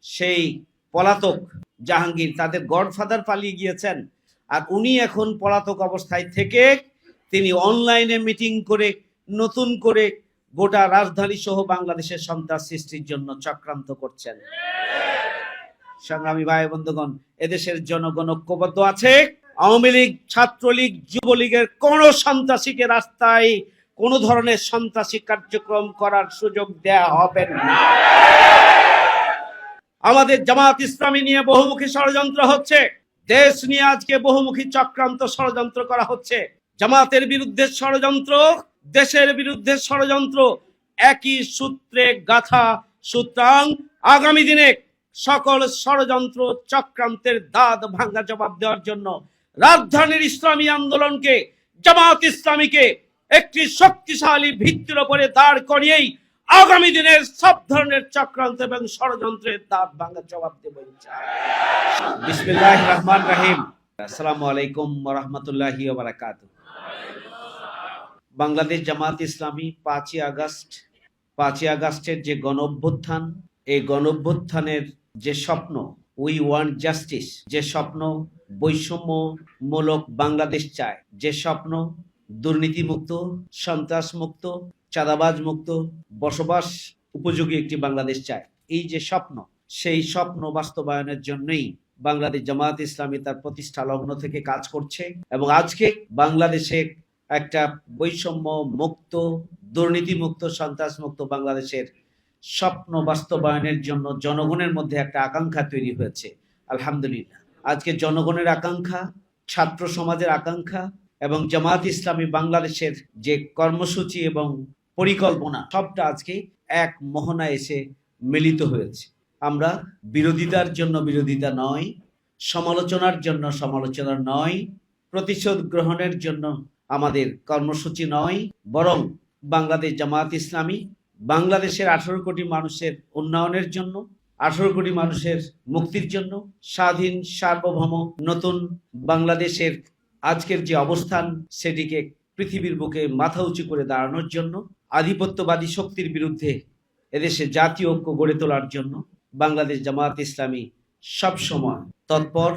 সেই পলাতক জাহাঙ্গীর, তাদের গডফাদার পালিয়ে গিয়েছেন, আর উনি এখন পলাতক অবস্থায় থেকে তিনি অনলাইনে মিটিং করে নতুন করে গোটা রাজধানী সহ বাংলাদেশের সন্ত্রাস সৃষ্টির জন্য চক্রান্ত করছেন। সংগ্রামী ভাই বন্ধুগণ, এদেশের জনগণ ঐক্যবদ্ধ আছে। আওয়ামী লীগ, ছাত্রলীগ, যুবলীগের কোন সন্ত্রাসীকে রাস্তায় কোন ধরনের সন্ত্রাসী কার্যক্রম করার সুযোগ দেয়া হবে না। আমাদের জামাত ইসলামী নিয়ে বহুমুখী ষড়যন্ত্র হচ্ছে, দেশ নিয়ে আজকে বহুমুখী চক্রান্ত ষড়যন্ত্র করা হচ্ছে। জামাতের বিরুদ্ধে ষড়যন্ত্র, দেশের বিরুদ্ধে ষড়যন্ত্র একই সূত্রে গাথা। সুতরাং আগামী দিনে সকল ষড়যন্ত্র চক্রান্তের দাঁত ভাঙা জবাব দেওয়ার জন্য রাজধানীর ইসলামী আন্দোলনকে, জামাত ইসলামীকে একটি শক্তিশালী ভিত্তির উপরে দাঁড় করিয়েই আগামী দিনের সব ধরনের চক্রান্ত এবং ষড়যন্ত্রের দাঁত ভাঙা জবাব দেব ইনশাআল্লাহ। বিসমিল্লাহির রহমানির রহিম। আসসালামু আলাইকুম ওয়া রাহমাতুল্লাহি ওয়া বারাকাতুহু। বাংলাদেশ জামাত ইসলামী 5ই আগস্টের যে গণঅভ্যুত্থান, এই গণঅভ্যুত্থানের যে স্বপ্ন উই ওয়ান্ট জাস্টিস, যে স্বপ্ন বৈষম্যমূলক বাংলাদেশ চায়, যে স্বপ্ন দুর্নীতিমুক্ত, সন্ত্রাস মুক্ত, চাঁদাবাজ মুক্ত, বসবাস উপযোগী একটি বাংলাদেশ চায়, এই যে স্বপ্ন, সেই স্বপ্ন বাস্তবায়নের জন্যই বাংলাদেশ জামাত ইসলামী তার প্রতিষ্ঠা লগ্ন থেকে কাজ করছে। এবং আজকে বাংলাদেশে একটা বৈষম্য মুক্ত, দুর্নীতি মুক্ত, সন্ত্রাস মুক্ত বাংলাদেশের স্বপ্ন বাস্তবায়নের জন্য জনগণের মধ্যে একটা আকাঙ্ক্ষা তৈরি হয়েছে। আলহামদুলিল্লাহ, আজকে জনগণের আকাঙ্ক্ষা, ছাত্র সমাজের আকাঙ্ক্ষা এবং জামাত ইসলামী বাংলাদেশের যে কর্মসূচি এবং পরিকল্পনা, সবটা আজকে এক মোহনায় এসে মিলিত হয়েছে। আমরা বিরোধিতার জন্য বিরোধিতা নয়, সমালোচনার জন্য সমালোচনা নয়, প্রতিশোধ গ্রহণের জন্য আমাদের কর্মসূচি নয়, বরং বাংলাদেশ জামাত ইসলামী বাংলাদেশের 18 কোটি মানুষের উন্নয়নের জন্য, 18 কোটি মানুষের মুক্তির জন্য, স্বাধীন সার্বভৌম নতুন বাংলাদেশের আজকের যে অবস্থান, সেটিকে পৃথিবীর বুকে মাথা উঁচু করে দাঁড়ানোর জন্য, আধিপত্যবাদী শক্তির বিরুদ্ধে এদেশে জাতীয় ঐক্য গড়ে তোলার জন্য বাংলাদেশ জামাত ইসলামী সবসময় তৎপর।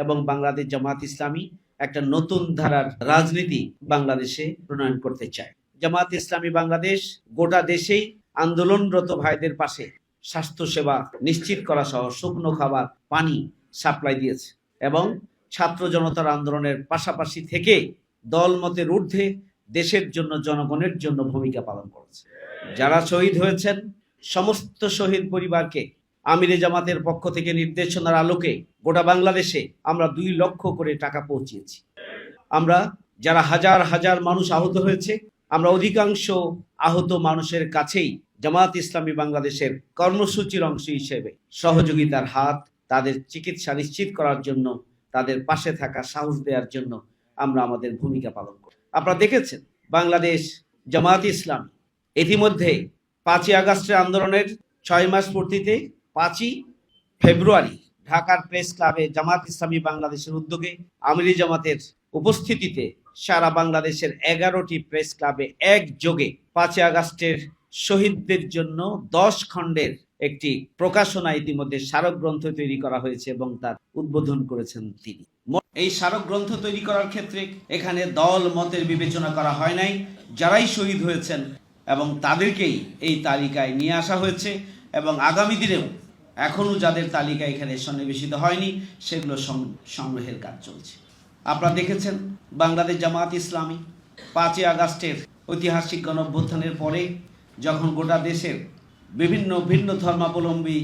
এবং বাংলাদেশ জামাত ইসলামী একটা নতুন ধারার রাজনীতি বাংলাদেশে প্রণয়ন করতে চায়। জামাত ইসলামী বাংলাদেশ গোটা দেশেই আন্দোলনরত ভাইদের পাশে স্বাস্থ্যসেবা নিশ্চিত করা সহ শুকনো খাবার, পানি সাপ্লাই দিয়েছে এবং ছাত্র জনতার আন্দোলনের পাশাপাশি থেকে দলমতের ঊর্ধ্বে দেশের জন্য, জনগণের জন্য ভূমিকা পালন করেছে। যারা শহীদ হয়েছেন সমস্ত শহীদ পরিবারকে আমিরে জামাতের পক্ষ থেকে নির্দেশনার আলোকে গোটা বাংলাদেশে আমরা 2 লক্ষ করে টাকা পৌঁছিয়েছি। আমরা যারা হাজার হাজার মানুষ আহত হয়েছে, আমরা অধিকাংশ আহত মানুষের কাছেই জামাত ইসলামী বাংলাদেশের কর্মসূচির অংশ হিসেবে সহযোগিতার হাত, তাদের চিকিৎসা নিশ্চিত করার জন্য, তাদের পাশে থাকা সাহস দেওয়ার জন্য আমরা আমাদের ভূমিকা পালন করি। আপনারা দেখেছেন বাংলাদেশ জামাত ইসলামী ইতিমধ্যে 5ই আগস্টের আন্দোলনের 6 মাস পূর্তিতে 5ই ফেব্রুয়ারি ঢাকার প্রেস ক্লাবে জামাত ইসলামী বাংলাদেশের উদ্যোগে আমিরি জামাতের উপস্থিতিতে সারা বাংলাদেশের 11টি প্রেস ক্লাবে একযোগে 5ই আগস্টের শহীদদের জন্য 10 খণ্ডের একটি প্রকাশনা, ইতিমধ্যে স্মারক গ্রন্থ তৈরি করা হয়েছে এবং তার উদ্বোধন করেছেন তিনি। এই স্মারক গ্রন্থ তৈরি করার ক্ষেত্রে এখানে দল মতের বিবেচনা করা হয় নাই, যারাই শহীদ হয়েছেন এবং তাদেরকেই এই তালিকায় নিয়ে আসা হয়েছে এবং আগামী দিনেও এখনো যাদের তালিকা এখানে সন্নিবেশিত হয়নি সেগুলো সংগ্রহের কাজ চলছে। আপনারা দেখেছেন বাংলাদেশ জামাত ইসলামী 5ই আগস্টের ঐতিহাসিক গণঅভ্যুত্থানের পরে যখন গোটা দেশের বিভিন্ন ভিন্ন ধর্মাবলম্বী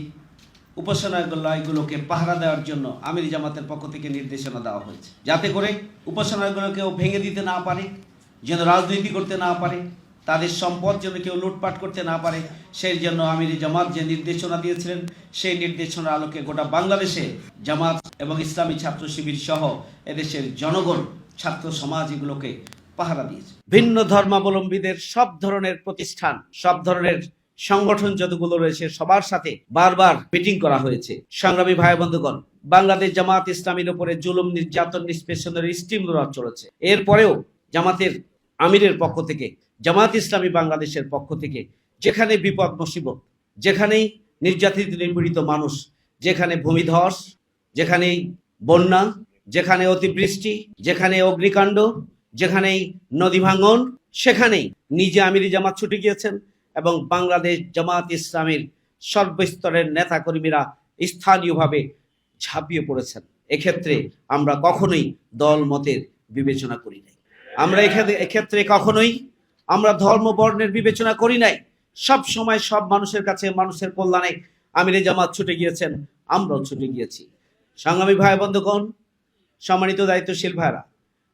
উপাসনালয়গুলোকে পাহারা দেওয়ার জন্য আমিরি জামাতের পক্ষ থেকে নির্দেশনা দেওয়া হয়েছে, যাতে করে উপাসনালয়গুলোকেও ভেঙে দিতে না পারে, যেন রাজনীতি করতে না পারে, তাদের সম্পদ যেন কেউ লুটপাট করতে না পারে। সেই জন্য আমিরি জামাত যে নির্দেশনা দিয়েছিলেন, সেই নির্দেশনার আলোকে গোটা বাংলাদেশে জামাত এবং ইসলামী ছাত্র শিবির সহ এদেশের জনগণ, ছাত্র সমাজ এগুলোকে পাহারা দিয়েছে। ভিন্ন ধর্মাবলম্বীদের সব ধরনের প্রতিষ্ঠান, সব ধরনের সংগঠন যতগুলো রয়েছে সবার সাথে বারবার মিটিং করা হয়েছে। সংগ্রামী ভাই বন্ধুগণ, বাংলাদেশ জামাত ইসলামীর উপরে জুলুম, নির্যাতন, নিষ্পেষণের স্টিম রোলার চলেছে। এরপরেও জামাতের আমিরের পক্ষ থেকে, জামাত ইসলামী বাংলাদেশের পক্ষ থেকে যেখানে বিপদ মুসিবত, যেখানেই নির্যাতিত নিপীড়িত মানুষ, যেখানে ভূমিধস, যেখানে বন্যা, যেখানে অতিবৃষ্টি, যেখানে অগ্নিকাণ্ড, যেখানেই নদী ভাঙন, সেখানেই নিজে আমির জামাত ছুটে গিয়েছেন এবং বাংলাদেশ জামাত ইসলামীর সর্বস্তরের নেতাকর্মীরা স্থানীয়ভাবে ঝাঁপিয়ে পড়েছেন। এক্ষেত্রে আমরা কখনোই দল মতের বিবেচনা করি নাই। আমরা এক্ষেত্রে কখনোই আমরা ধর্ম বর্ণের বিবেচনা করি নাই। সব সময় সব মানুষের কাছে মানুষের কল্যাণে আমিরে জামাত ছুটে গিয়েছেন, আমরাও ছুটে গিয়েছি। সংগ্রামী ভাই বন্ধুগণ, সম্মানিত দায়িত্বশীল ভাইরা,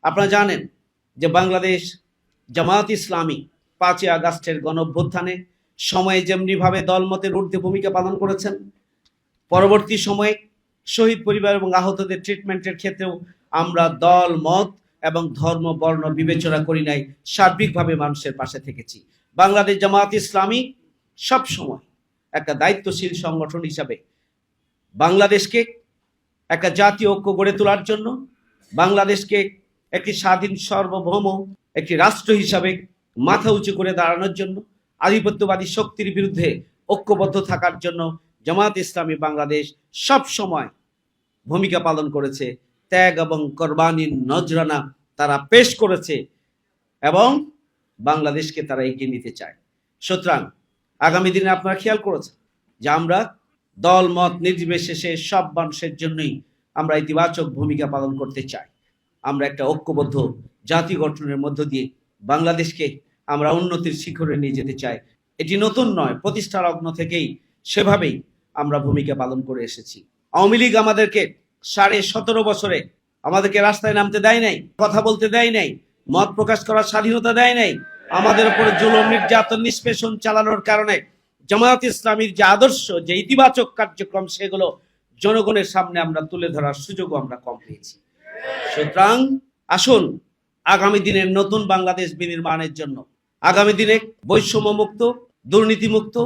আপনারা জানেন যে বাংলাদেশ জামাত ইসলামী 5ই আগস্টের গণঅভ্যুত্থানে সময়ে যেমনিভাবে দলমতের ঊর্ধ্বে ভূমিকা পালন করেছেন, পরবর্তী সময়ে শহীদ পরিবার এবং আহতদের ট্রিটমেন্টের ক্ষেত্রেও আমরা দল মত এবং ধর্ম বর্ণ বিবেচনা করি নাই, সার্বিকভাবে মানুষের পাশে থেকেছি। বাংলাদেশ জামাত ইসলামী সব সময় একটা দায়িত্বশীল সংগঠন হিসাবে বাংলাদেশকে একটা জাতীয় ঐক্য গড়ে তোলার জন্য, বাংলাদেশকে একটি স্বাধীন সার্বভৌম একটি রাষ্ট্র হিসাবে মাথা উঁচু করে দাঁড়ানোর জন্য, আধিপত্যবাদী শক্তির বিরুদ্ধে ঐক্যবদ্ধ থাকার জন্য জামাত ইসলামী বাংলাদেশ সব সময় ভূমিকা পালন করেছে। ত্যাগ এবং কোরবানির নজরানা তারা পেশ করেছে এবং বাংলাদেশকে তারা এগিয়ে নিতে চায়। সুতরাং আগামী দিনে আপনারা খেয়াল করেছেন যে আমরা দল মত নির্বিশেষে সব মানুষের জন্যই আমরা ইতিবাচক ভূমিকা পালন করতে চাই। আমরা একটা ঐক্যবদ্ধ জাতি গঠনের মধ্য দিয়ে বাংলাদেশকে আমরা উন্নতির শিখরে নিয়ে যেতে চাই। এটি নতুন নয়, প্রতিষ্ঠা লগ্ন থেকেই সেভাবেই আমরা ভূমিকা পালন করে এসেছি। আওয়ামী লীগ আমাদেরকে 17.5 বছরে আমাদেরকে রাস্তায় নামতে দেয় নাই, কথা বলতে দেয় নাই, মত প্রকাশ করার স্বাধীনতা দেয় নাই। আমাদের উপরে জুলুম নির্যাতন নিষ্পেষণ চালানোর কারণে জামায়াত ইসলামীর যে আদর্শ, যে ইতিবাচক কার্যক্রম, সেগুলো জনগণের সামনে আমরা তুলে ধরার সুযোগও আমরা কম পেয়েছি। সুতরাং আসুন আগামী দিনের নতুন বাংলাদেশ বিনির্মাণের জন্য, আগামী দিনে বৈষম্য মুক্ত, দুর্নীতি মুক্ত,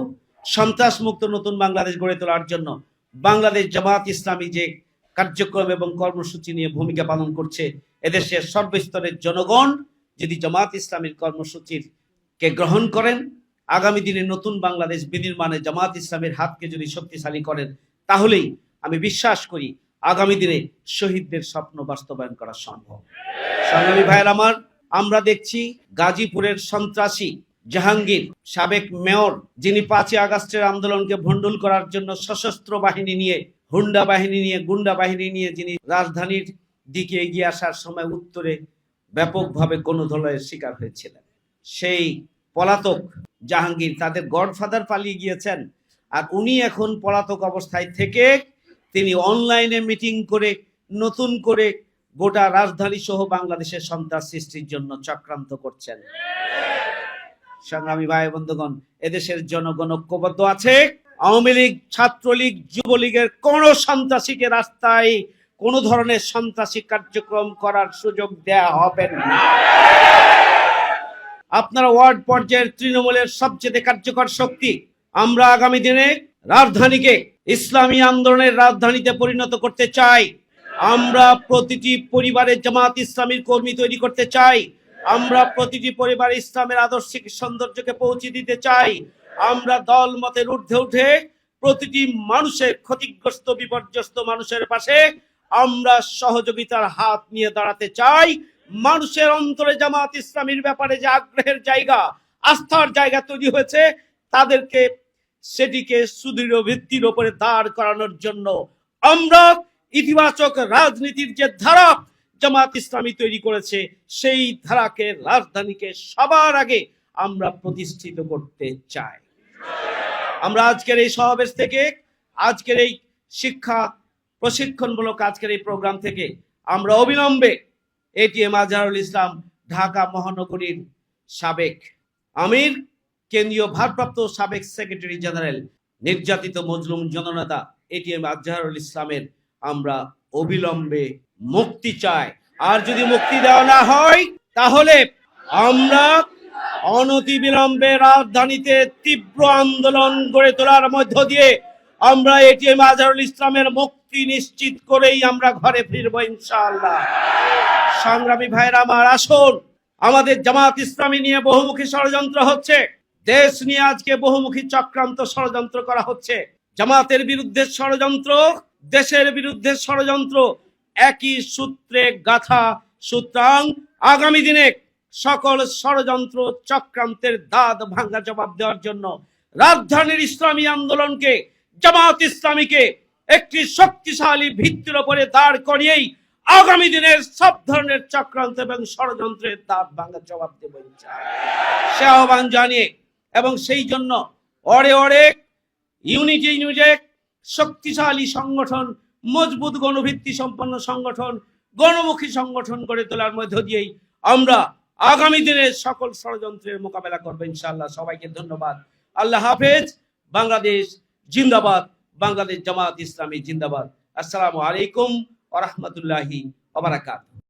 সন্ত্রাস মুক্ত নতুন বাংলাদেশ গড়ে তোলার জন্য বাংলাদেশ জামায়াত ইসলামী যে কার্যক্রম এবং কর্মসূচি নিয়ে ভূমিকা পালন করছে, এদেশের সর্বস্তরের জনগণ যদি জামায়াত ইসলামীর কর্মসূচির কে গ্রহণ করেন, আগামী দিনে নতুন বাংলাদেশ বিনির্মাণে জামায়াত ইসলামীর হাতকে যদি শক্তিশালী করেন, তাহলেই আমি বিশ্বাস করি আগামী দিনে শহীদদের স্বপ্ন বাস্তবায়ন করা সম্ভব। সংগ্রামী ভাইয়ের আমার, আমরা দেখছি গাজীপুরের সন্ত্রাসী জাহাঙ্গীর, সাবেক মেয়র, যিনি 5ই আগস্টের আন্দোলনকে ভণ্ডুল করার জন্য সশস্ত্র বাহিনী নিয়ে, হুন্ডা বাহিনী নিয়ে, গুন্ডা বাহিনী নিয়ে যিনি রাজধানীর দিকে এগিয়ে আসার সময় উত্তরে ব্যাপকভাবে গণধোলাইয়ের শিকার হয়েছিলেন, সেই পলাতক জাহাঙ্গীর, তাদের গডফাদার পালিয়ে গিয়েছেন, আর উনি এখন পলাতক অবস্থায় থেকে তিনি অনলাইনে মিটিং করে নতুন করে গোটা রাজধানী সহ বাংলাদেশের সন্ত্রাস সৃষ্টির জন্য চক্রান্ত করছেন। সংগ্রামী ভাই বন্ধুগণ, এদেশের জনগণ ঐক্যবদ্ধ আছে। আওয়ামী লীগ, ছাত্রলীগ, যুবলীগের কোন সন্ত্রাসীকে রাস্তায় কোন ধরনের সন্ত্রাসী কার্যক্রম করার সুযোগ দেয়া হবে না। আপনারা ওয়ার্ড পর্যায়ের তৃণমূলের সবচেয়ে কার্যকর শক্তি। আমরা আগামী দিনে রাজধানীকে ইসলামী আন্দোলনের রাজধানীতে পরিণত করতে চাই। আমরা প্রতিটি পরিবারে জামাত ইসলামীর কর্মী তৈরি করতে চাই। আমরা প্রতিটি পরিবারে ইসলামের আদর্শিক সৌন্দর্যকে পৌঁছে দিতে চাই। আমরা দল মতের ঊর্ধ্বে উঠে প্রতিটি মানুষের, ক্ষতিগ্রস্ত বিপর্যস্ত মানুষের পাশে আমরা সহযোগিতার হাত নিয়ে দাঁড়াতে চাই। মানুষের অন্তরে জামাত ইসলামীর ব্যাপারে যে আগ্রহের জায়গা, আস্থার জায়গা তৈরি হয়েছে, তাদেরকে সেটিকে সুদৃঢ় ভিত্তির উপরে দাঁড় করানোর জন্য আমরা ইতিবাচক রাজনীতির যে ধারা জামাত ইসলামী তৈরি করেছে, সেই ধারাকে, রাজধানীকে সবার আগে আমরা প্রতিষ্ঠিত করতে চাই। আমরা আজকের এই সমাবেশ থেকে, আজকের এই শিক্ষা প্রশিক্ষণমূলক আজকের এই প্রোগ্রাম থেকে আমরা অবিলম্বে এটিএম আজহারুল ইসলাম, ঢাকা মহানগরীর সাবেক আমির, কেন্দ্রীয় ভারপ্রাপ্ত সাবেক সেক্রেটারি জেনারেল, নির্যাতিত মজলুম জননেতা এটিএম আজহারুল ইসলামের আমরা অবিলম্বে মুক্তি চাই। আর যদি মুক্তি দেওয়া না হয়, তাহলে আমরা অনতিবিলম্বে রাজধানীতে তীব্র আন্দোলন গড়ে তোলার মধ্য দিয়ে আমরা এটিএম আজহারুল ইসলামের মুক্তি নিশ্চিত করেই আমরা ঘরে ফিরবো ইনশাআল্লাহ। সংগ্রামী ভাইরা আমার, আসুন, আমাদের জামাত ইসলামী নিয়ে বহুমুখী ষড়যন্ত্র হচ্ছে, দেশ নিয়ে আজকে বহুমুখী চক্রান্ত ষড়যন্ত্র করা হচ্ছে। জামাতের বিরুদ্ধে ষড়যন্ত্র, দেশের বিরুদ্ধে ষড়যন্ত্র একই সূত্রে গাথা। সুতরাং আগামী দিনে সকল ষড়যন্ত্র চক্রান্তের দাঁত ভাঙ্গা জবাব দেওয়ার জন্য রাজধানীর ইসলামী আন্দোলনকে, জামাত ইসলামীকে একটি শক্তিশালী ভিত্তির উপরে দাঁড় করিয়েই আগামী দিনের সব ধরনের চক্রান্ত এবং ষড়যন্ত্রের দাঁত ভাঙ্গা জবাব দেব সে আহ্বান জানিয়ে, এবং সেই জন্য অরে ইউনিটে শক্তিশালী সংগঠন, মজবুত গণভিত্তি সম্পন্ন সংগঠন, গণমুখী সংগঠন গড়ে তোলার মধ্য দিয়েই আমরা আগামী দিনের সকল ষড়যন্ত্রের মোকাবেলা করবো ইনশাআল্লাহ। সবাইকে ধন্যবাদ। আল্লাহ হাফেজ। বাংলাদেশ জিন্দাবাদ। বাংলাদেশ জামাত ইসলামী জিন্দাবাদ। আসসালামু আলাইকুম ওয়া রাহমাতুল্লাহি ওয়া বারাকাতুহু।